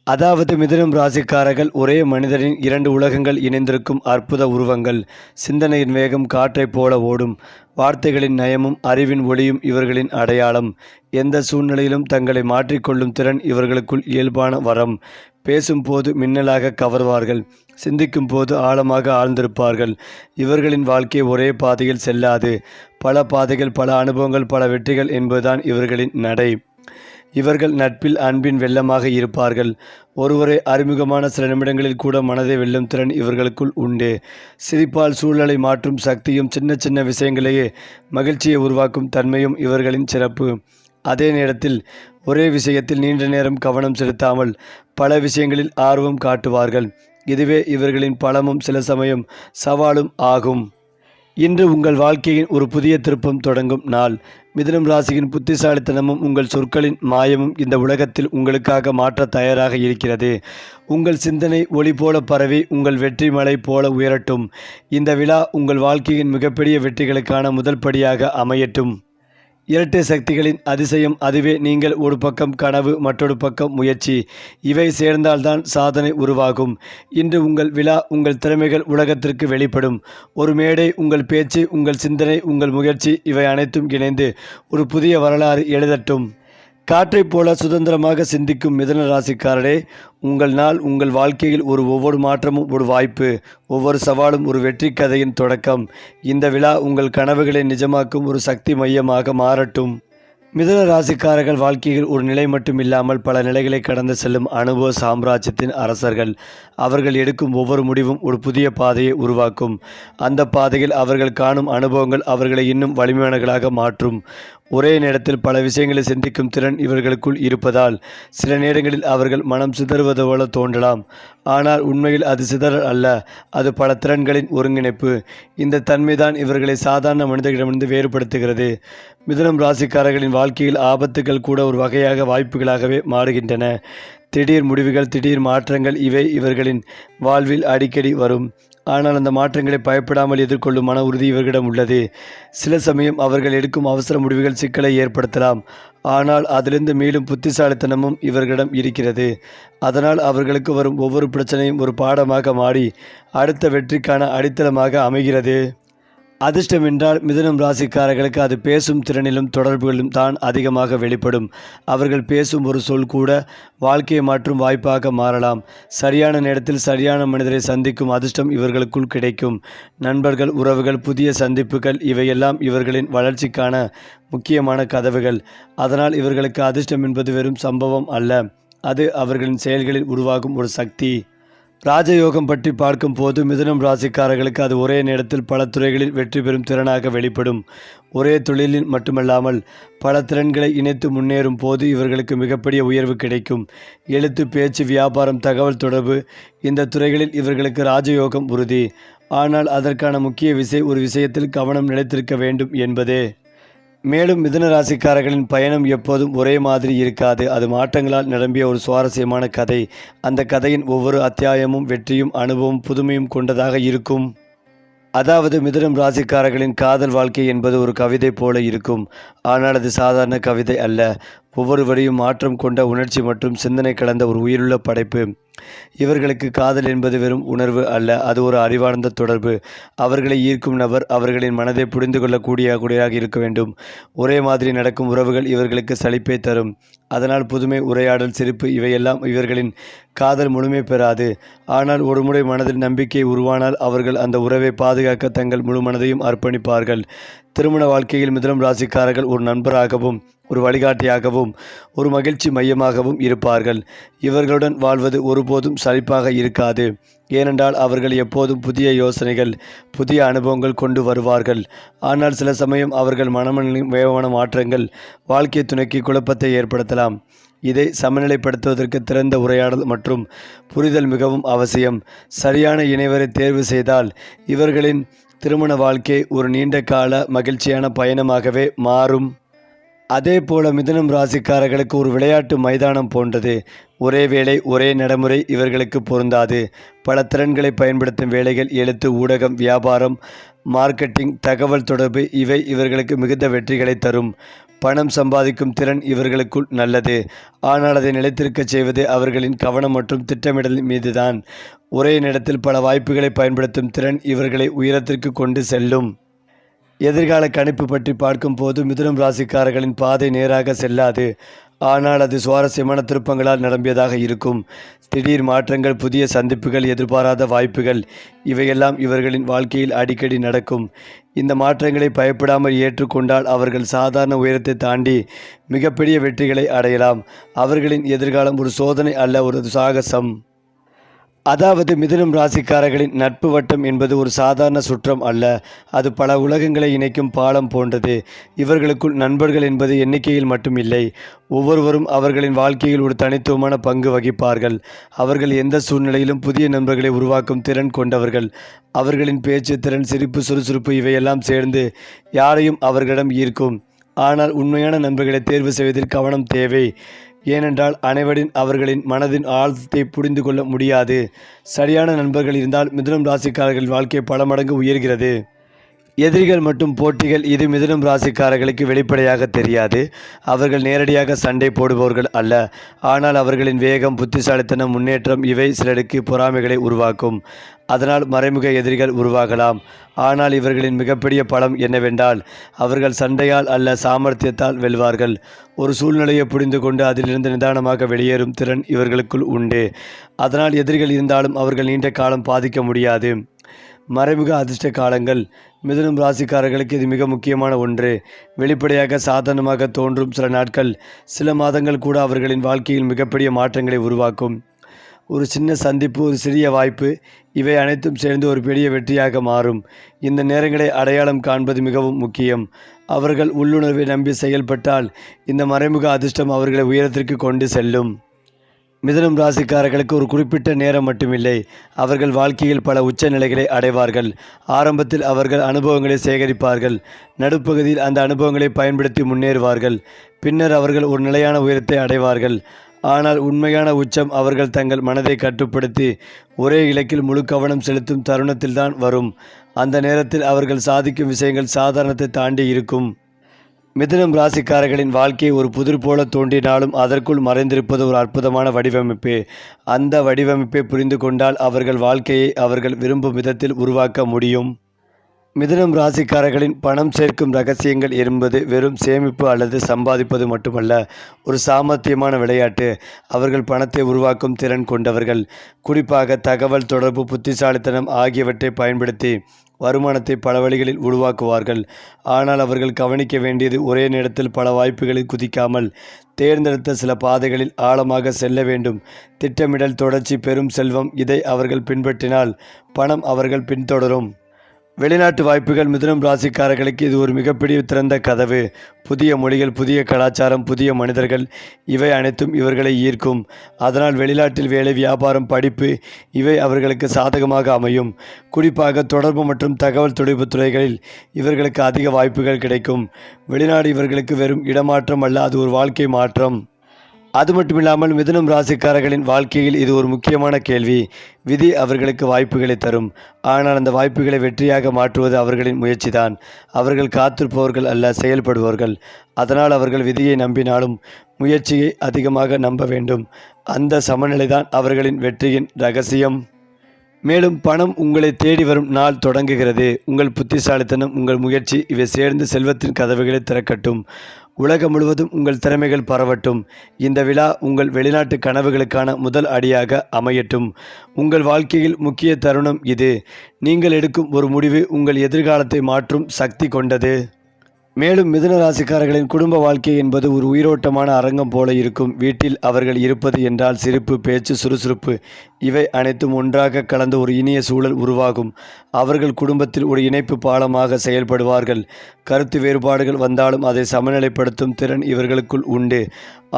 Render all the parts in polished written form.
அதாவது மிதுனம் ராசிக்காரர்கள் ஒரே மனிதரின் இரண்டு உலகங்கள் இணைந்திருக்கும் அற்புத உருவங்கள். சிந்தனையின் வேகம் காற்றைப் போல ஓடும். வார்த்தைகளின் நயமும் அறிவின் ஒளியும் இவர்களின் அடையாளம். எந்த சூழ்நிலையிலும் தங்களை மாற்றிக்கொள்ளும் திறன் இவர்களுக்குள் இயல்பான வரம். பேசும்போது மின்னலாக கவர்வார்கள். சிந்திக்கும் போது ஆழமாக ஆழ்ந்திருப்பார்கள். இவர்களின் வாழ்க்கை ஒரே பாதையில் செல்லாது. பல பாதைகள், பல அனுபவங்கள், பல வெற்றிகள் என்பதுதான் இவர்களின் நடை. இவர்கள் நட்பில் அன்பின் வெள்ளமாக இருப்பார்கள். ஒருவரை அறிமுகமான சில நிமிடங்களில் கூட மனதை வெல்லும் திறன் இவர்களுக்குள் உண்டு. சிரிப்பால் சூழலை மாற்றும் சக்தியும் சின்ன சின்ன விஷயங்களையே மகிழ்ச்சியை உருவாக்கும் தன்மையும் இவர்களின் சிறப்பு. அதே நேரத்தில் ஒரே விஷயத்தில் நீண்ட நேரம் கவனம் செலுத்தாமல் பல விஷயங்களில் ஆர்வம் காட்டுவார்கள். இதுவே இவர்களின் பலமும் சில சமயம் சவாலும் ஆகும். இன்று உங்கள் வாழ்க்கையின் ஒரு புதிய திருப்பம் தொடங்கும் நாள். மிதுனம் ராசியின் புத்திசாலித்தனமும் உங்கள் சொற்களின் மாயமும் இந்த உலகத்தில் உங்களுக்காக மாற்ற தயாராக இருக்கிறது. உங்கள் சிந்தனை ஒளி போல பரவி உங்கள் வெற்றி மலை போல உயரட்டும். இந்த விழா உங்கள் வாழ்க்கையின் மிகப்பெரிய வெற்றிகளுக்கான முதல் படியாக அமையட்டும். இரட்டை சக்திகளின் அதிசயம் அதுவே. நீங்கள் ஒரு பக்கம் கனவு, மற்றொரு பக்கம் முயற்சி. இவை சேர்ந்தால்தான் சாதனை உருவாகும். இன்று உங்கள் விழா. உங்கள் திறமைகள் உலகத்திற்கு வெளிப்படும். ஒரு மேடை, உங்கள் பேச்சு, உங்கள் சிந்தனை, உங்கள் முயற்சி இவை அனைத்தும் இணைந்து ஒரு புதிய வரலாறு எழுதட்டும். காற்றைப் போல சுதந்திரமாக சிந்திக்கும் மிதுன ராசிக்காரரே, உங்கள் நாள், உங்கள் வாழ்க்கையில் ஒவ்வொரு மாற்றமும் ஒரு வாய்ப்பு. ஒவ்வொரு சவாலும் ஒரு வெற்றி கதையின் தொடக்கம். இந்த விழா உங்கள் கனவுகளை நிஜமாக்கும் ஒரு சக்தி மையமாக மாறட்டும். மிதுன ராசிக்காரர்கள் வாழ்க்கையில் ஒரு நிலை மட்டும் இல்லாமல் பல நிலைகளை கடந்து செல்லும் அனுபவ சாம்ராஜ்யத்தின் அரசர்கள். அவர்கள் எடுக்கும் ஒவ்வொரு முடிவும் ஒரு புதிய பாதையை உருவாக்கும். அந்த பாதையில் அவர்கள் காணும் அனுபவங்கள் அவர்களை இன்னும் வலிமையானவர்களாக மாற்றும். ஒரே நேரத்தில் பல விஷயங்களை சிந்திக்கும் திறன் இவர்களுக்குள் இருப்பதால் சில நேரங்களில் அவர்கள் மனம் சிதறுவது போல தோன்றலாம். ஆனால் உண்மையில் அது சிதறல் அல்ல, அது பல திறன்களின் ஒருங்கிணைப்பு. இந்த தன்மைதான் இவர்களை சாதாரண மனிதர்களிடமிருந்து வேறுபடுத்துகிறது. மிதுனம் ராசிக்காரர்களின் வாழ்க்கையில் ஆபத்துகள் கூட ஒரு வகையாக வாய்ப்புகளாகவே மாறுகின்றன. திடீர் முடிவுகள், திடீர் மாற்றங்கள் இவை இவர்களின் வாழ்வில் அடிக்கடி வரும். ஆனால் அந்த மாற்றங்களை பயப்படாமல் எதிர்கொள்ளும் மன உறுதி இவர்களிடம் உள்ளது. சில சமயம் அவர்கள் எடுக்கும் அவசர முடிவுகள் சிக்கலை ஏற்படுத்தலாம். ஆனால் அதிலிருந்து மீளும் புத்திசாலித்தனமும் இவர்களிடம் இருக்கிறது. அதனால் அவர்களுக்கு வரும் ஒவ்வொரு பிரச்சனையும் ஒரு பாடமாக மாறி அடுத்த வெற்றிக்கான அடித்தளமாக அமைகிறது. அதிர்ஷ்டம் என்றால் மிதுனம் ராசிக்காரர்களுக்கு அது பேசும் திறனிலும் தொடர்புகளிலும் தான் அதிகமாக வெளிப்படும். அவர்கள் பேசும் ஒரு சொல் கூட வாழ்க்கையை மாற்றும் வாய்ப்பாக மாறலாம். சரியான நேரத்தில் சரியான மனிதரை சந்திக்கும் அதிர்ஷ்டம் இவர்களுக்குள் கிடைக்கும். நண்பர்கள், உறவுகள், புதிய சந்திப்புகள் இவையெல்லாம் இவர்களின் வளர்ச்சிக்கான முக்கியமான கதவுகள். அதனால் இவர்களுக்கு அதிர்ஷ்டம் என்பது வெறும் சம்பவம் அல்ல, அது அவர்களின் செயல்களில் உருவாகும் ஒரு சக்தி. ராஜயோகம் பற்றி பார்க்கும் போது மிதுனம் ராசிக்காரர்களுக்கு அது ஒரே நேரத்தில் பல துறைகளில் வெற்றி பெறும் திறனாக வெளிப்படும். ஒரே தொழிலில் மட்டுமல்லாமல் பல திறன்களை இணைத்து முன்னேறும் போது இவர்களுக்கு மிகப்பெரிய உயர்வு கிடைக்கும். எழுத்து, பேச்சு, வியாபாரம், தகவல் தொடர்பு இந்த துறைகளில் இவர்களுக்கு ராஜயோகம் உறுதி. ஆனால் அதற்கான முக்கிய விசை ஒரு விஷயத்தில் கவனம் நிலைத்திருக்க வேண்டும் என்பதே. மேலும் மிதுன ராசிக்காரர்களின் பயணம் எப்போதும் ஒரே மாதிரி இருக்காது. அது மாற்றங்களால் நிரம்பிய ஒரு சுவாரஸ்யமான கதை. அந்த கதையின் ஒவ்வொரு அத்தியாயமும் வெற்றியும் அனுபவம் புதுமையும் கொண்டதாக இருக்கும். அதாவது மிதுனம் ராசிக்காரர்களின் காதல் வாழ்க்கை என்பது ஒரு கவிதை போல இருக்கும். ஆனால் அது சாதாரண கவிதை அல்ல. ஒவ்வொரு வரியும் மாற்றம் கொண்ட உணர்ச்சி மற்றும் சிந்தனை கலந்த ஒரு உயிருள்ள படைப்பு. இவர்களுக்கு காதல் என்பது வெறும் உணர்வு அல்ல, அது ஒரு அறிவார்ந்த தொடர்பு. அவர்களை ஈர்க்கும் நபர் அவர்களின் மனதை புரிந்து கொள்ளக்கூடியதாக இருக்க வேண்டும். ஒரே மாதிரி நடக்கும் உறவுகள் இவர்களுக்கு சலிப்பை தரும். அதனால் புதுமை, உரையாடல், சிரிப்பு இவையெல்லாம் இவர்களின் காதல் முழுமை பெறாது. ஆனால் ஒருமுறை மனதில் நம்பிக்கை உருவானால் அவர்கள் அந்த உறவை பாதுகாக்க தங்கள் முழு மனதையும் அர்ப்பணிப்பார்கள். திருமண வாழ்க்கையில் மிதுனம் ராசிக்காரர்கள் ஒரு நண்பராகவும், ஒரு வழிகாட்டியாகவும், ஒரு மகிழ்ச்சி மையமாகவும் இருப்பார்கள். இவர்களுடன் வாழ்வது ஒருபோதும் சலிப்பாக இருக்காது. ஏனென்றால் அவர்கள் எப்போதும் புதிய யோசனைகள், புதிய அனுபவங்கள் கொண்டு வருவார்கள். ஆனால் சில சமயம் அவர்கள் மனமனின் வேகமான மாற்றங்கள் வாழ்க்கை துணைக்கு குழப்பத்தை ஏற்படுத்தலாம். இதை சமநிலைப்படுத்துவதற்கு திறந்த உரையாடல் மற்றும் புரிதல் மிகவும் அவசியம். சரியான இணைவரை தேர்வு செய்தால் இவர்களின் திருமண வாழ்க்கை ஒரு நீண்ட கால மகிழ்ச்சியான பயணமாகவே மாறும். அதே போல மிதுனம் ராசிக்காரர்களுக்கு ஒரு விளையாட்டு மைதானம் போன்றது. ஒரே வேளை, ஒரே நடைமுறை இவர்களுக்கு பொருந்தாது. பல திறன்களை பயன்படுத்தும் வேலைகள், எழுத்து, ஊடகம், வியாபாரம், மார்க்கெட்டிங், தகவல் தொடர்பு இவை இவர்களுக்கு மிகுந்த வெற்றிகளை தரும். பணம் சம்பாதிக்கும் திறன் இவர்களுக்குள் நல்லது. ஆனால் அதை நிலைத்திருக்கச் செய்வது அவர்களின் கவனம் மற்றும் திட்டமிடல் மீதுதான். ஒரே நேரத்தில் பல வாய்ப்புகளை பயன்படுத்தும் திறன் இவர்களை உயரத்திற்கு கொண்டு செல்லும். எதிர்கால கணிப்பு பற்றி பார்க்கும்போது மிதுனம் ராசிக்காரர்களின் பாதை நேராக செல்லாது. ஆனால் அது சுவாரஸ்யமான திருப்பங்களால் நிரம்பியதாக இருக்கும். திடீர் மாற்றங்கள், புதிய சந்திப்புகள், எதிர்பாராத வாய்ப்புகள் இவையெல்லாம் இவர்களின் வாழ்க்கையில் அடிக்கடி நடக்கும். இந்த மாற்றங்களை பயப்படாமல் ஏற்றுக்கொண்டால் அவர்கள் சாதாரண உயரத்தை தாண்டி மிகப்பெரிய வெற்றிகளை அடையலாம். அவர்களின் எதிர்காலம் ஒரு சோதனை அல்ல, ஒரு சாகசம். அதாவது மிதுனம் ராசிக்காரர்களின் நட்பு வட்டம் என்பது ஒரு சாதாரண சுற்றம் அல்ல. அது பல உலகங்களை இணைக்கும் பாலம் போன்றது. இவர்களுக்குள் நண்பர்கள் என்பது எண்ணிக்கையில் மட்டும் இல்லை. ஒவ்வொருவரும் அவர்களின் வாழ்க்கையில் ஒரு தனித்துவமான பங்கு வகிப்பார்கள். அவர்கள் எந்த சூழ்நிலையிலும் புதிய நண்பர்களை உருவாக்கும் திறன் கொண்டவர்கள். அவர்களின் பேச்சு திறன், சிரிப்பு, சுறுசுறுப்பு இவையெல்லாம் சேர்ந்து யாரையும் அவர்களிடம் ஈர்க்கும். ஆனால் உண்மையான நண்பர்களை தேர்வு செய்வதில் கவனம் தேவை. ஏனென்றால் அனைவரின் அவர்களின் மனதின் ஆழத்தை புரிந்து கொள்ள முடியாது. சரியான நண்பர்கள் இருந்தால் மிதுனம் ராசிக்காரர்களின் வாழ்க்கை பல மடங்கு உயர்கிறது. எதிரிகள் மற்றும் போட்டிகள் இது மிதுனம் ராசிக்காரர்களுக்கு வெளிப்படையாக தெரியாது. அவர்கள் நேரடியாக சண்டை போடுபவர்கள் அல்ல. ஆனால் அவர்களின் வேகம், புத்திசாலித்தனம், முன்னேற்றம் இவை சிலருக்கு பொறாமைகளை உருவாக்கும். அதனால் மறைமுக எதிரிகள் உருவாகலாம். ஆனால் இவர்களின் மிகப்பெரிய பலம் என்னவென்றால் அவர்கள் சண்டையால் அல்ல, சாமர்த்தியத்தால் வெல்வார்கள். ஒரு சூழ்நிலையை புரிந்து கொண்டு அதிலிருந்து நிதானமாக வெளியேறும் திறன் இவர்களுக்குள் உண்டு. அதனால் எதிரிகள் இருந்தாலும் அவர்கள் நீண்ட காலம் பாதிக்க முடியாது. மறைமுக அதிர்ஷ்ட காலங்கள் மிதுனம் ராசிக்காரர்களுக்கு இது மிக முக்கியமான ஒன்று. வெளிப்படையாக சாதாரணமாக தோன்றும் சில நாட்கள், சில மாதங்கள் கூட அவர்களின் வாழ்க்கையில் மிகப்பெரிய மாற்றங்களை உருவாக்கும். ஒரு சின்ன சந்திப்பு, ஒரு சிறிய வாய்ப்பு இவை அனைத்தும் சேர்ந்து ஒரு பெரிய வெற்றியாக மாறும். இந்த நேரங்களை அடையாளம் காண்பது மிகவும் முக்கியம். அவர்கள் உள்ளுணர்வை நம்பி செயல்பட்டால் இந்த மறைமுக அதிர்ஷ்டம் அவர்களை உயரத்திற்கு கொண்டு செல்லும். மிதுனம் ராசிக்காரர்களுக்கு ஒரு குறிப்பிட்ட நேரம் மட்டுமில்லை. அவர்கள் வாழ்க்கையில் பல உச்ச நிலைகளை அடைவார்கள். ஆரம்பத்தில் அவர்கள் அனுபவங்களை சேகரிப்பார்கள். நடுப்பகுதியில் அந்த அனுபவங்களை பயன்படுத்தி முன்னேறுவார்கள். பின்னர் அவர்கள் ஒரு நிலையான உயரத்தை அடைவார்கள். ஆனால் உண்மையான உச்சம் அவர்கள் தங்கள் மனதை கட்டுப்படுத்தி ஒரே இலக்கில் முழு கவனம் செலுத்தும் தருணத்தில்தான் வரும். அந்த நேரத்தில் அவர்கள் சாதிக்கும் விஷயங்கள் சாதாரணத்தை தாண்டி இருக்கும். மிதுனம் ராசிக்காரர்களின் வாழ்க்கை ஒரு புதிர் போல தோன்றினாலும் அதற்குள் மறைந்திருப்பது ஒரு அற்புதமான வடிவமைப்பு. அந்த வடிவமைப்பை புரிந்து கொண்டால் அவர்கள் வாழ்க்கையை அவர்கள் விரும்பும் விதத்தில் உருவாக்க முடியும். மிதுனம் ராசிக்காரர்களின் பணம் சேர்க்கும் ரகசியங்கள் என்பது வெறும் சேமிப்பு அல்லது சம்பாதிப்பது மட்டுமல்ல, ஒரு சாமர்த்தியமான விளையாட்டு. அவர்கள் பணத்தை உருவாக்கும் திறன் கொண்டவர்கள். குறிப்பாக தகவல் தொடர்பு, புத்திசாலித்தனம் ஆகியவற்றை பயன்படுத்தி வருமானத்தை பல வழிகளில் உருவாக்குவார்கள். ஆனால் அவர்கள் கவனிக்க வேண்டியது ஒரே நேரத்தில் பல வாய்ப்புகளில் குதிக்காமல் தேர்ந்தெடுத்த சில பாதைகளில் ஆழமாக செல்ல வேண்டும். திட்டமிடல், தொடர்ச்சி, பெரும் செல்வம் இதை அவர்கள் பின்பற்றினால் பணம் அவர்கள் பின்தொடரும். வெளிநாட்டு வாய்ப்புகள் மிதுனம் ராசிக்காரர்களுக்கு இது ஒரு மிகப்பெரிய திறந்த கதவு. புதிய மொழிகள், புதிய கலாச்சாரம், புதிய மனிதர்கள் இவை அனைத்தும் இவர்களை ஈர்க்கும். அதனால் வெளிநாட்டில் வேலை, வியாபாரம், படிப்பு இவை அவர்களுக்கு சாதகமாக அமையும். குறிப்பாக தொடர்பு மற்றும் தகவல் தொடர்பு துறைகளில் இவர்களுக்கு அதிக வாய்ப்புகள் கிடைக்கும். வெளிநாடு இவர்களுக்கு வெறும் இடமாற்றம் அல்ல, அது ஒரு வாழ்க்கை மாற்றம். அது மட்டுமில்லாமல் மிதுனம் ராசிக்காரர்களின் வாழ்க்கையில் இது ஒரு முக்கியமான கேள்வி. விதி அவர்களுக்கு வாய்ப்புகளை தரும். ஆனால் அந்த வாய்ப்புகளை வெற்றியாக மாற்றுவது அவர்களின் முயற்சிதான். அவர்கள் காத்திருப்பவர்கள் அல்ல, செயல்படுபவர்கள். அதனால் அவர்கள் விதியை நம்பினாலும் முயற்சியை அதிகமாக நம்ப வேண்டும். அந்த சமநிலைதான் அவர்களின் வெற்றியின் ரகசியம். மேலும் பணம் உங்களை தேடி வரும் நாள் தொடங்குகிறது. உங்கள் புத்திசாலித்தனம், உங்கள் முயற்சி இவை சேர்ந்து செல்வத்தின் கதவுகளை திறக்கட்டும். உலகம் முழுவதும் உங்கள் திறமைகள் பரவட்டும். இந்த விழா உங்கள் வெளிநாட்டு கனவுகளுக்கான முதல் அடியாக அமையட்டும். உங்கள் வாழ்க்கையில் முக்கிய தருணம் இது. நீங்கள் எடுக்கும் ஒரு முடிவு உங்கள் எதிர்காலத்தை மாற்றும் சக்தி கொண்டது. மேலும் மிதுன ராசிக்காரர்களின் குடும்ப வாழ்க்கை என்பது ஒரு உயிரோட்டமான அரங்கம் போல இருக்கும். வீட்டில் அவர்கள் இருப்பது என்றால் சிரிப்பு, பேச்சு, சுறுசுறுப்பு இவை அனைத்தும் ஒன்றாக கலந்து ஒரு இனிய சூழல் உருவாகும். அவர்கள் குடும்பத்தில் ஒரு இணைப்பு பாலமாக செயல்படுவார்கள். கருத்து வேறுபாடுகள் வந்தாலும் அதை சமநிலைப்படுத்தும் திறன் இவர்களுக்குள் உண்டு.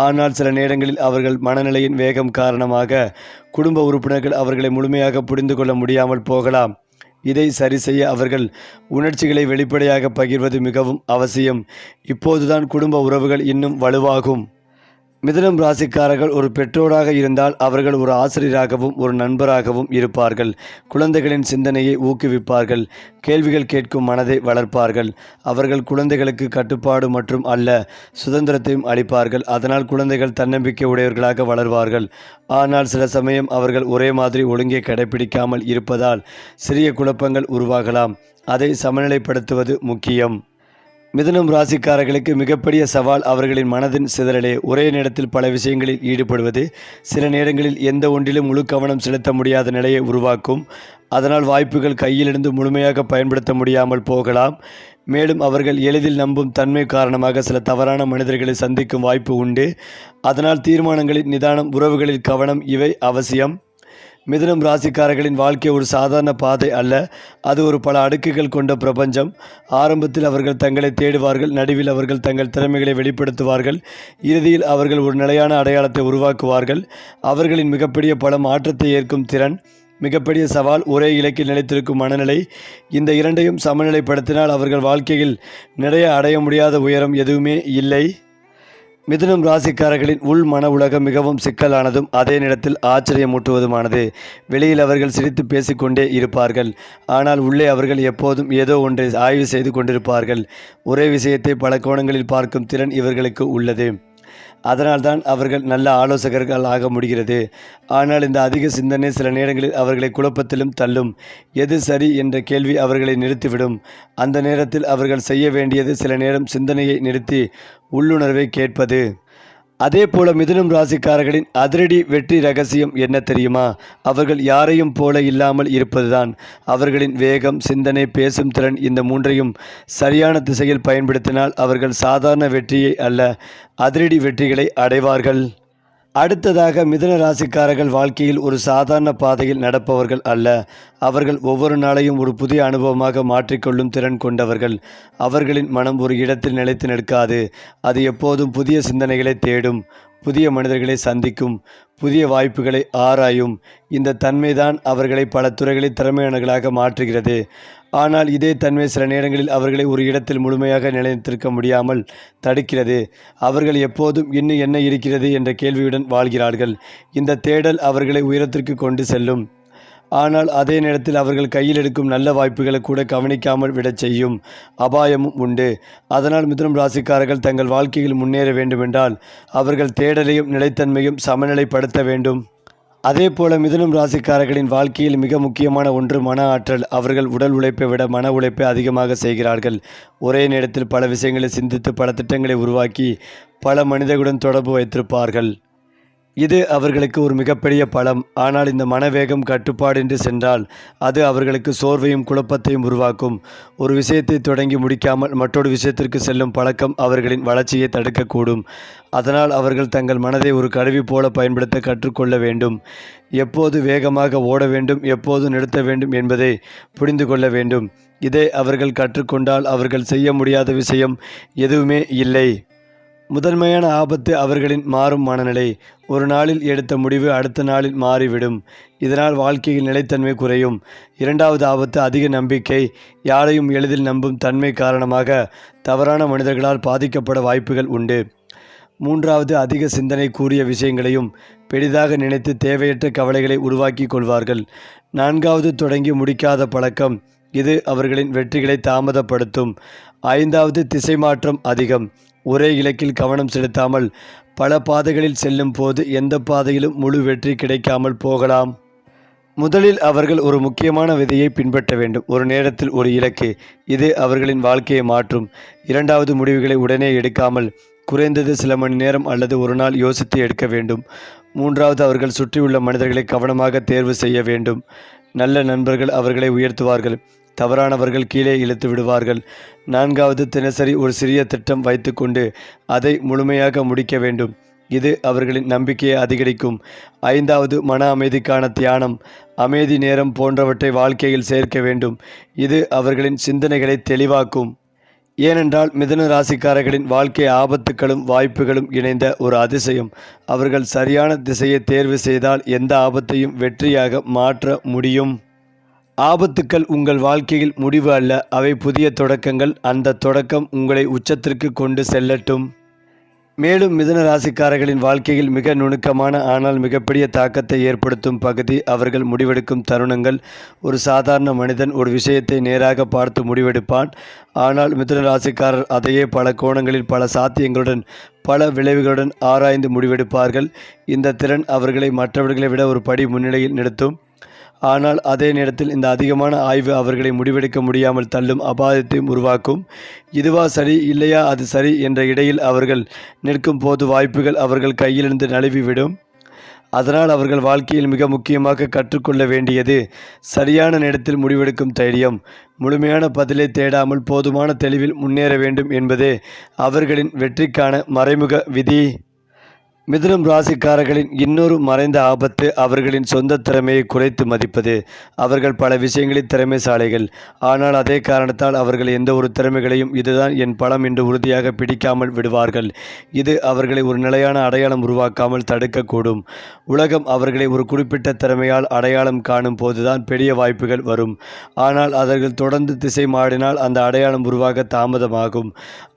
ஆனால் சில நேரங்களில் அவர்கள் மனநிலையின் வேகம் காரணமாக குடும்ப உறுப்பினர்கள் அவர்களை முழுமையாக புரிந்து கொள்ள முடியாமல் போகலாம். இதை சரி செய்ய அவர்கள் உணர்ச்சிகளை வெளிப்படையாக பகிர்வது மிகவும் அவசியம். இப்போதுதான் குடும்ப உறவுகள் இன்னும் வலுவாகும். மிதுனம் ராசிக்காரர்கள் ஒரு பெற்றோராக இருந்தால் அவர்கள் ஒரு ஆசிரியராகவும் ஒரு நண்பராகவும் இருப்பார்கள். குழந்தைகளின் சிந்தனையை ஊக்குவிப்பார்கள். கேள்விகள் கேட்கும் மனதை வளர்ப்பார்கள். அவர்கள் குழந்தைகளுக்கு கட்டுப்பாடு மற்றும் அல்ல சுதந்திரத்தையும் அளிப்பார்கள். அதனால் குழந்தைகள் தன்னம்பிக்கை உடையவர்களாக வளர்வார்கள். ஆனால் சில சமயம் அவர்கள் ஒரே மாதிரி ஒழுங்கை கடைபிடிக்காமல் இருப்பதால் சிறிய குழப்பங்கள் உருவாகலாம். அதை சமநிலைப்படுத்துவது முக்கியம். மிதுனம் ராசிக்காரர்களுக்கு மிகப்பெரிய சவால் அவர்களின் மனதின் சிதறலே. ஒரே நேரத்தில் பல விஷயங்களில் ஈடுபடுவது சில நேரங்களில் எந்த ஒன்றிலும் முழு கவனம் செலுத்த முடியாத நிலையை உருவாக்கும். அதனால் வாய்ப்புகள் கையிலிருந்து முழுமையாக பயன்படுத்த முடியாமல் போகலாம். மேலும் அவர்கள் எளிதில் நம்பும் தன்மை காரணமாக சில தவறான மனிதர்களை சந்திக்கும் வாய்ப்பு உண்டு. அதனால் தீர்மானங்களில் நிதானம், உறவுகளில் கவனம் இவை அவசியம். மிதுனம் ராசிக்காரர்களின் வாழ்க்கை ஒரு சாதாரண பாதை அல்ல. அது ஒரு பல அடுக்குகள் கொண்ட பிரபஞ்சம். ஆரம்பத்தில் அவர்கள் தங்களை தேடுவார்கள். நடுவில் அவர்கள் தங்கள் திறமைகளை வெளிப்படுத்துவார்கள். இறுதியில் அவர்கள் ஒரு நிலையான அடையாளத்தை உருவாக்குவார்கள். அவர்களின் மிகப்பெரிய பலம் மாற்றத்தை ஏற்கும் திறன். மிகப்பெரிய சவால் ஒரே இலக்கில் நிலைத்திருக்கும் மனநிலை. இந்த இரண்டையும் சமநிலைப்படுத்தினால் அவர்கள் வாழ்க்கையில் நிறைய அடைய முடியாத உயரம் எதுவுமே இல்லை. மிதுனம் ராசிக்காரர்களின் உள் மன உலகம் மிகவும் சிக்கலானதும் அதே நேரத்தில் ஆச்சரியமூட்டுவதுமானது. வெளியில் அவர்கள் சிரித்து பேசிக்கொண்டே இருப்பார்கள். ஆனால் உள்ளே அவர்கள் எப்போதும் ஏதோ ஒன்றை ஆய்வு செய்து கொண்டிருப்பார்கள். ஒரே விஷயத்தை பல கோணங்களில் பார்க்கும் திறன் இவர்களுக்கு உள்ளது. அதனால்தான் அவர்கள் நல்ல ஆலோசகர்கள் ஆக முடிகிறது. ஆனால் இந்த அதிக சிந்தனை சில நேரங்களில் அவர்களை குழப்பத்திலும் தள்ளும். எது சரி என்ற கேள்வி அவர்களை நிறுத்திவிடும். அந்த நேரத்தில் அவர்கள் செய்ய வேண்டியது சில நேரம் சிந்தனையை நிறுத்தி உள்ளுணர்வை கேட்பது. அதே போல மிதுனம் ராசிக்காரர்களின் அதிரடி வெற்றி ரகசியம் என்ன தெரியுமா? அவர்கள் யாரையும் போல இல்லாமல் இருப்பதுதான். அவர்களின் வேகம், சிந்தனை, பேசும் திறன் இந்த மூன்றையும் சரியான திசையில் பயன்படுத்தினால் அவர்கள் சாதாரண வெற்றியை அல்ல அதிரடி வெற்றிகளை அடைவார்கள். அடுத்ததாக மிதுன ராசிக்காரர்கள் வாழ்க்கையில் ஒரு சாதாரண பாதையில் நடப்பவர்கள் அல்ல. அவர்கள் ஒவ்வொரு நாளையும் ஒரு புதிய அனுபவமாக மாற்றிக்கொள்ளும் திறன் கொண்டவர்கள். அவர்களின் மனம் ஒரு இடத்தில் நிலைத்து நிற்காது. அது எப்போதும் புதிய சிந்தனைகளை தேடும், புதிய மனிதர்களை சந்திக்கும், புதிய வாய்ப்புகளை ஆராயும். இந்த தன்மைதான் அவர்களை பல துறைகளில் திறமையானவர்களாக மாற்றுகிறது. ஆனால் இதே தன்மை சில நேரங்களில் அவர்களை ஒரு இடத்தில் முழுமையாக நிலைத்திருக்க முடியாமல் தடுக்கிறது. அவர்கள் எப்போதும் இன்னும் என்ன இருக்கிறது என்ற கேள்வியுடன் வாழ்கிறார்கள். இந்த தேடல் அவர்களை உயரத்திற்கு கொண்டு செல்லும். ஆனால் அதே நேரத்தில் அவர்கள் கையில் எடுக்கும் நல்ல வாய்ப்புகளை கூட கவனிக்காமல் விடச் செய்யும் அபாயமும் உண்டு. அதனால் மிதுனம் ராசிக்காரர்கள் தங்கள் வாழ்க்கையில் முன்னேற வேண்டுமென்றால் அவர்கள் தேடலையும் நிலைத்தன்மையும் சமநிலைப்படுத்த வேண்டும். அதே போல மிதுனம் ராசிக்காரர்களின் வாழ்க்கையில் மிக முக்கியமான ஒன்று மன ஆற்றல். அவர்கள் உடல் உழைப்பை விட மன உழைப்பை அதிகமாக செய்கிறார்கள். ஒரே நேரத்தில் பல விஷயங்களை சிந்தித்து பல திட்டங்களை உருவாக்கி பல மனிதர்களுடன் தொடர்பு வைத்திருப்பார்கள். இது அவர்களுக்கு ஒரு மிகப்பெரிய பலம். ஆனால் இந்த மனவேகம் கட்டுப்பாடின்றி சென்றால் அது அவர்களுக்கு சோர்வையும் குழப்பத்தையும் உருவாக்கும். ஒரு விஷயத்தை தொடங்கி முடிக்காமல் மற்றொரு விஷயத்திற்கு செல்லும் பழக்கம் அவர்களின் வளர்ச்சியை தடுக்கக்கூடும். அதனால் அவர்கள் தங்கள் மனதை ஒரு கருவி போல பயன்படுத்த கற்றுக்கொள்ள வேண்டும். எப்போது வேகமாக ஓட வேண்டும், எப்போது நிறுத்த வேண்டும் என்பதை புரிந்து கொள்ள வேண்டும். இதை அவர்கள் கற்றுக்கொண்டால் அவர்கள் செய்ய முடியாத விஷயம் எதுவுமே இல்லை. முதன்மையான ஆபத்து அவர்களின் மாறும் மனநிலை. ஒரு நாளில் எடுத்த முடிவு அடுத்த நாளில் மாறிவிடும். இதனால் வாழ்க்கையில் நிலைத்தன்மை குறையும். இரண்டாவது ஆபத்து அதிக நம்பிக்கை. யாரையும் எளிதில் நம்பும் தன்மை காரணமாக தவறான மனிதர்களால் பாதிக்கப்பட வாய்ப்புகள் உண்டு. மூன்றாவது அதிக சிந்தனை. கூறிய விஷயங்களையும் பெரிதாக நினைத்து தேவையற்ற கவலைகளை உருவாக்கி கொள்வார்கள். நான்காவது தொடங்கி முடிக்காத பழக்கம். இது அவர்களின் வெற்றிகளை தாமதப்படுத்தும். ஐந்தாவது திசை மாற்றம் அதிகம். ஒரே இலக்கில் கவனம் செலுத்தாமல் பல பாதைகளில் செல்லும் போது எந்த பாதையிலும் முழு வெற்றி கிடைக்காமல் போகலாம். முதலில் அவர்கள் ஒரு முக்கியமான விதையை பின்பற்ற வேண்டும். ஒரு நேரத்தில் ஒரு இலக்கு. இது அவர்களின் வாழ்க்கையை மாற்றும். இரண்டாவது முடிவுகளை உடனே எடுக்காமல் குறைந்தது சில மணி நேரம் அல்லது ஒரு நாள் யோசித்து எடுக்க வேண்டும். மூன்றாவது அவர்கள் சுற்றியுள்ள மனிதர்களை கவனமாக தேர்வு செய்ய வேண்டும். நல்ல நண்பர்கள் அவர்களை உயர்த்துவார்கள். தவறானவர்கள் கீழே இழுத்து விடுவார்கள். நான்காவது தினசரி ஒரு சிறிய திட்டம் வைத்துக்கொண்டு அதை முழுமையாக முடிக்க வேண்டும். இது அவர்களின் நம்பிக்கையை அதிகரிக்கும். ஐந்தாவது மன அமைதிக்கான தியானம், அமைதி நேரம் போன்றவற்றை வாழ்க்கையில் சேர்க்க வேண்டும். இது அவர்களின் சிந்தனைகளை தெளிவாக்கும். ஏனென்றால் மிதுன ராசிக்காரர்களின் வாழ்க்கை ஆபத்துக்களும் வாய்ப்புகளும் இணைந்த ஒரு அதிசயம். அவர்கள் சரியான திசையை தேர்வு செய்தால் எந்த ஆபத்தையும் வெற்றியாக மாற்ற முடியும். ஆபத்துக்கள் உங்கள் வாழ்க்கையில் முடிவு அல்ல, அவை புதிய தொடக்கங்கள். அந்த தொடக்கம் உங்களை உச்சத்திற்கு கொண்டு செல்லட்டும். மேலும் மிதுன ராசிக்காரர்களின் வாழ்க்கையில் மிக நுணுக்கமான ஆனால் மிகப்பெரிய தாக்கத்தை ஏற்படுத்தும் பகுதி அவர்கள் முடிவெடுக்கும் தருணங்கள். ஒரு சாதாரண மனிதன் ஒரு விஷயத்தை நேராக பார்த்து முடிவெடுப்பான். ஆனால் மிதுன ராசிக்காரர் அதையே பல கோணங்களில் பல சாத்தியங்களுடன் பல விளைவுகளுடன் ஆராய்ந்து முடிவெடுப்பார்கள். இந்த திறன் அவர்களை மற்றவர்களை விட ஒரு படி முன்னிலையில் நிறுத்தும். ஆனால் அதே நேரத்தில் இந்த அதிகமான ஆய்வு அவர்களை முடிவெடுக்க முடியாமல் தள்ளும் அபாயத்தையும் உருவாக்கும். இதுவா சரி, இல்லையா அது சரி என்ற இடையில் அவர்கள் நிற்கும் போது வாய்ப்புகள் அவர்கள் கையிலிருந்து நழுவிவிடும். அதனால் அவர்கள் வாழ்க்கையில் மிக முக்கியமாக கற்றுக்கொள்ள வேண்டியது சரியான நேரத்தில் முடிவெடுக்கும் தைரியம். முழுமையான பதிலை தேடாமல் போதுமான தெளிவில் முன்னேற வேண்டும் என்பதே அவர்களின் வெற்றிக்கான மறைமுக விதி. மிதுனம் ராசிக்காரர்களின் இன்னொரு மறைந்த ஆபத்து அவர்களின் சொந்த திறமையை குறைத்து மதிப்பது. அவர்கள் பல விஷயங்களில் திறமைசாலிகள். ஆனால் அதே காரணத்தால் அவர்கள் எந்த ஒரு திறமைகளையும் இதுதான் என் பலம் என்று உறுதியாக பிடிக்காமல் விடுவார்கள். இது அவர்களை ஒரு நிலையான அடையாளம் உருவாக்காமல் தடுக்கக்கூடும். உலகம் அவர்களை ஒரு குறிப்பிட்ட திறமையால் அடையாளம் காணும் போதுதான் பெரிய வாய்ப்புகள் வரும். ஆனால் அவர்கள் தொடர்ந்து திசை மாறினால் அந்த அடையாளம் உருவாக தாமதமாகும்.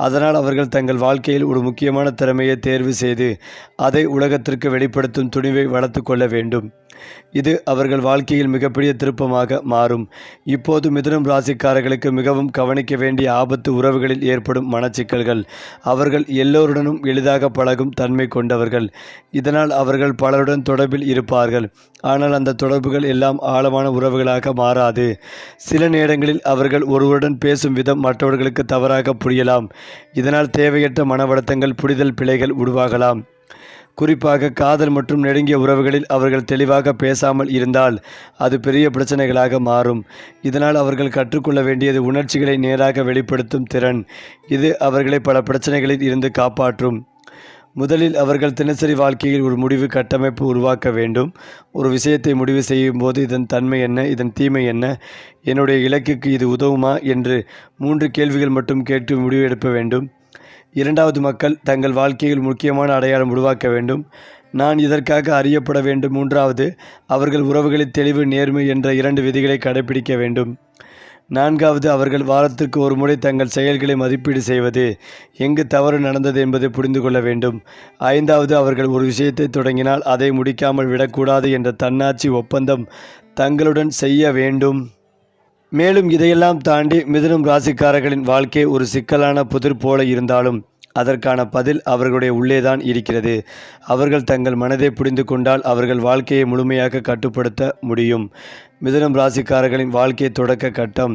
அதனால் அவர்கள் தங்கள் வாழ்க்கையில் ஒரு முக்கியமான திறமையை தேர்வு செய்து அதை உலகத்திற்கு வெளிப்படுத்தும் துணிவை வளர்த்து கொள்ள வேண்டும். இது அவர்கள் வாழ்க்கையில் மிகப்பெரிய திருப்பமாக மாறும். இப்போது மிதுனம் ராசிக்காரர்களுக்கு மிகவும் கவனிக்க வேண்டிய ஆபத்து உறவுகளில் ஏற்படும் மனச்சிக்கல்கள். அவர்கள் எல்லோருடனும் எளிதாக பழகும் தன்மை கொண்டவர்கள். இதனால் அவர்கள் பலருடன் தொடர்பில் இருப்பார்கள். ஆனால் அந்த தொடர்புகள் எல்லாம் ஆழமான உறவுகளாக மாறாது. சில நேரங்களில் அவர்கள் ஒருவருடன் பேசும் விதம் மற்றவர்களுக்கு தவறாக புரியலாம். இதனால் தேவையற்ற மனவழுத்தங்கள், புரிதல் பிழைகள் உருவாகலாம். குறிப்பாக காதல் மற்றும் நெருங்கிய உறவுகளில் அவர்கள் தெளிவாக பேசாமல் இருந்தால் அது பெரிய பிரச்சனைகளாக மாறும். இதனால் அவர்கள் கற்றுக்கொள்ள வேண்டியது உணர்ச்சிகளை நேராக வெளிப்படுத்தும் திறன். இது அவர்களை பல பிரச்சனைகளில் இருந்து காப்பாற்றும். முதலில் அவர்கள் தினசரி வாழ்க்கையில் ஒரு முடிவு கட்டமைப்பு உருவாக்க வேண்டும். ஒரு விஷயத்தை முடிவு செய்யும் போது இதன் தன்மை என்ன, இதன் தீமை என்ன, என்னுடைய இலக்குக்கு இது உதவுமா என்று 3 கேள்விகள் மட்டும் கேட்டு முடிவு எடுக்க வேண்டும். இரண்டாவது, மக்கள் தங்கள் வாழ்க்கையில் முக்கியமான அடையாளம் உருவாக்க வேண்டும். நான் இதற்காக அறியப்பட வேண்டும். மூன்றாவது, அவர்கள் உறவுகளில் தெளிவு, நேர்மை என்ற 2 விதிகளை கடைபிடிக்க வேண்டும். நான்காவது, அவர்கள் வாரத்திற்கு ஒரு முறை தங்கள் செயல்களை மதிப்பீடு செய்வது, எங்கு தவறு நடந்தது என்பதை புரிந்து கொள்ள வேண்டும். ஐந்தாவது, அவர்கள் ஒரு விஷயத்தை தொடங்கினால் அதை முடிக்காமல் விடக்கூடாது என்ற தன்னாட்சி ஒப்பந்தம் தங்களுடன் செய்ய வேண்டும். மேலும் இதையெல்லாம் தாண்டி மிதுனம் ராசிக்காரர்களின் வாழ்க்கை ஒரு சிக்கலான புதிர் போல இருந்தாலும் அதற்கான பதில் அவர்களுடைய உள்ளேதான் இருக்கிறது. அவர்கள் தங்கள் மனதை புரிந்து கொண்டால் அவர்கள் வாழ்க்கையை முழுமையாக கட்டுப்படுத்த முடியும். மிதுனம் ராசிக்காரர்களின் வாழ்க்கை தொடக்க கட்டம்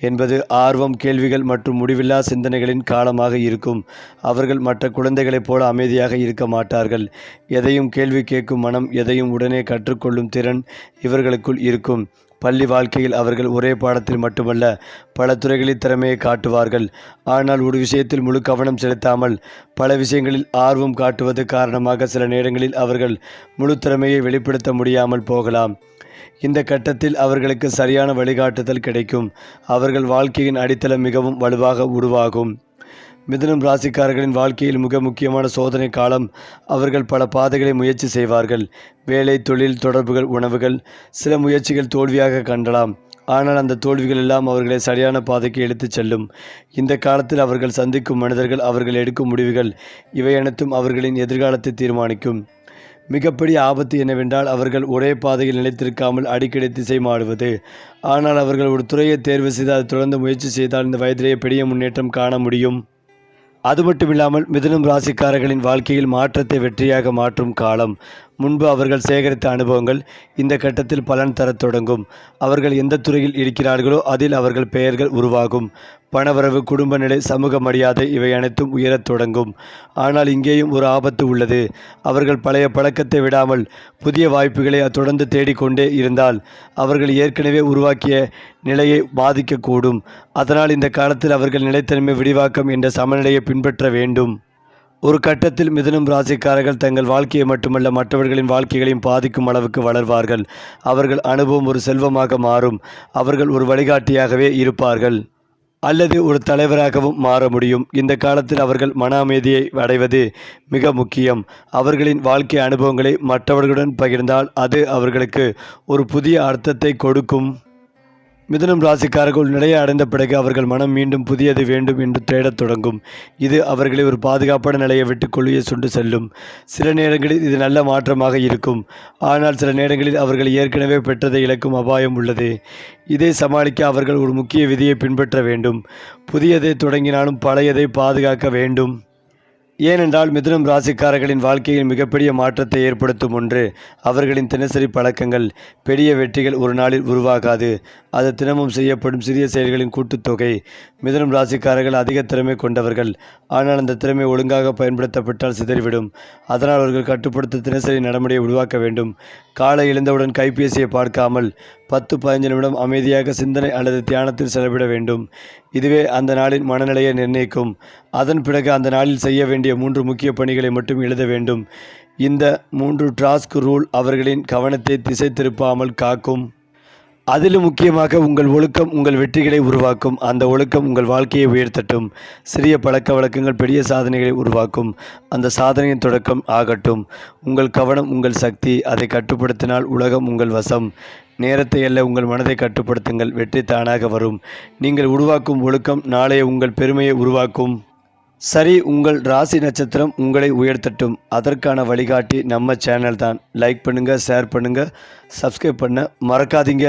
என்பது ஆர்வம், கேள்விகள் மற்றும் முடிவில்லா சிந்தனைகளின் காலமாக இருக்கும். அவர்கள் மற்ற குழந்தைகளைப் போல அமைதியாக இருக்க மாட்டார்கள். எதையும் கேள்வி கேட்கும் மனம், எதையும் உடனே கற்றுக்கொள்ளும் திறன் இவர்களுக்குள் இருக்கும். பள்ளி வாழ்க்கையில் அவர்கள் ஒரே பாடத்தில் மட்டுமல்ல பல துறைகளில் திறமையை காட்டுவார்கள். ஆனால் ஒரு விஷயத்தில் முழு கவனம் செலுத்தாமல் பல விஷயங்களில் ஆர்வம் காட்டுவது காரணமாக சில நேரங்களில் அவர்கள் முழு திறமையை வெளிப்படுத்த முடியாமல் போகலாம். இந்த கட்டத்தில் அவர்களுக்கு சரியான வழிகாட்டுதல் கிடைக்கும். அவர்கள் வாழ்க்கையின் அடித்தளம் மிகவும் வலுவாக உருவாகும். மிதுனம் ராசிக்காரர்களின் வாழ்க்கையில் மிக முக்கியமான சோதனை காலம். அவர்கள் பல பாதைகளை முயற்சி செய்வார்கள். வேலை, தொழில், தொடர்புகள், உணவுகள். சில முயற்சிகள் தோல்வியாக கண்டலாம். ஆனால் அந்த தோல்விகள் எல்லாம் அவர்களை சரியான பாதைக்கு எடுத்துச் செல்லும். இந்த காலத்தில் அவர்கள் சந்திக்கும் மனிதர்கள், அவர்கள் எடுக்கும் முடிவுகள், இவை அனைத்தும் அவர்களின் எதிர்காலத்தை தீர்மானிக்கும். மிகப்பெரிய ஆபத்து என்னவென்றால் அவர்கள் ஒரே பாதையில் நிலைத்திருக்காமல் அடிக்கடி திசை மாறுவது. ஆனால் அவர்கள் ஒரு துறையை தேர்வு செய்து அதை தொடர்ந்து முயற்சி செய்தால் இந்த வயதிலேயே பெரிய முன்னேற்றம் காண முடியும். அது மட்டுமில்லாமல் மிதுனம் ராசிக்காரர்களின் வாழ்க்கையில் மாற்றத்தை வெற்றியாக மாற்றும் காலம். முன்பு அவர்கள் சேகரித்த அனுபவங்கள் இந்த கட்டத்தில் பலன் தரத் தொடங்கும். அவர்கள் எந்த துறையில் இருக்கிறார்களோ அதில் அவர்கள் பெயர்கள் உருவாகும். பணவரவு, குடும்ப நிலை, சமூக மரியாதை இவை அனைத்தும் உயரத் தொடங்கும். ஆனால் இங்கேயும் ஒரு ஆபத்து உள்ளது. அவர்கள் பழைய பழக்கத்தை விடாமல் புதிய வாய்ப்புகளை தொடர்ந்து தேடிக்கொண்டே இருந்தால் அவர்கள் ஏற்கனவே உருவாக்கிய நிலையை பாதிக்கக்கூடும். அதனால் இந்த காலத்தில் அவர்கள் நிலைத்தன்மை, விரிவாக்கம் என்ற சமநிலையை பின்பற்ற வேண்டும். ஒரு கட்டத்தில் மிதுனம் ராசிக்காரர்கள் தங்கள் வாழ்க்கையை மட்டுமல்ல மற்றவர்களின் வாழ்க்கைகளையும் பாதிக்கும் அளவுக்கு வளர்வார்கள். அவர்கள் அனுபவம் ஒரு செல்வமாக மாறும். அவர்கள் ஒரு வழிகாட்டியாகவே இருப்பார்கள் அல்லது ஒரு தலைவராகவும் மாற முடியும். இந்த காலத்தில் அவர்கள் மன அமைதியை அடைவது மிக முக்கியம். அவர்களின் வாழ்க்கை அனுபவங்களை மற்றவர்களுடன் பகிர்ந்தால் அது அவர்களுக்கு ஒரு புதிய அர்த்தத்தை கொடுக்கும். மிதுனம் ராசிக்காரர்கள் நிலையை அடைந்த பிறகு அவர்கள் மனம் மீண்டும் புதியது வேண்டும் என்று தேடத் தொடங்கும். இது அவர்களை ஒரு பாதுகாப்பான நிலையை விட்டு கொள்ளையை சுண்டு செல்லும். சில நேரங்களில் இது நல்ல மாற்றமாக இருக்கும். ஆனால் சில நேரங்களில் அவர்கள் ஏற்கனவே பெற்றதை இழக்கும் அபாயம் உள்ளது. இதை சமாளிக்க அவர்கள் ஒரு முக்கிய விதியை பின்பற்ற வேண்டும். புதியதை தொடங்கினாலும் பழையதை பாதுகாக்க வேண்டும். ஏனென்றால் மிதுனம் ராசிக்காரர்களின் வாழ்க்கையில் மிகப்பெரிய மாற்றத்தை ஏற்படுத்தும் ஒன்று அவர்களின் தினசரி பழக்கங்கள். பெரிய வெற்றிகள் ஒரு நாளில் உருவாகாது. அது தினமும் செய்யப்படும் சிறிய செயல்களின் கூட்டுத்தொகை. மிதுனம் ராசிக்காரர்கள் அதிக திறமை கொண்டவர்கள். ஆனால் அந்த திறமை ஒழுங்காக பயன்படுத்தப்பட்டால் சிதறிவிடும். அதனால் அவர்கள் கட்டுப்படுத்த தினசரி நடைமுறையை உருவாக்க வேண்டும். காலை எழுந்தவுடன் கைபேசியை பார்க்காமல் 10-15 நிமிடம் அமைதியாக சிந்தனை அல்லது தியானத்தில் செலவிட வேண்டும். இதுவே அந்த நாளின் மனநிலையை நிர்ணயிக்கும். அதன் பிறகு அந்த நாளில் செய்ய வேண்டிய 3 முக்கிய பணிகளை மட்டும் எழுத வேண்டும். இந்த 3 டாஸ்க் ரூல் அவர்களின் கவனத்தை திசை திருப்பாமல் காக்கும். அதிலும் முக்கியமாக உங்கள் ஒழுக்கம் உங்கள் வெற்றிகளை உருவாக்கும். அந்த ஒழுக்கம் உங்கள் வாழ்க்கையை உயர்த்தட்டும். சிறிய பழக்க வழக்கங்கள் பெரிய சாதனைகளை உருவாக்கும். அந்த சாதனையின் தொடக்கம் ஆகட்டும். உங்கள் கவனம் உங்கள் சக்தி. அதை கட்டுப்படுத்தினால் உலகம் உங்கள் வசம். நேரத்தை அல்ல, உங்கள் மனதை கட்டுப்படுத்துங்கள். வெற்றி தானாக வரும். நீங்கள் உருவாக்கும் ஒழுக்கம் நாளைய உங்கள் பெருமையை உருவாக்கும். சரி, உங்கள் ராசி நட்சத்திரம் உங்களை உயர்த்தட்டும். அதற்கான வழிகாட்டி நம்ம சேனல் தான். லைக் பண்ணுங்கள், ஷேர் பண்ணுங்கள், சப்ஸ்கிரைப் பண்ண மறக்காதீங்க.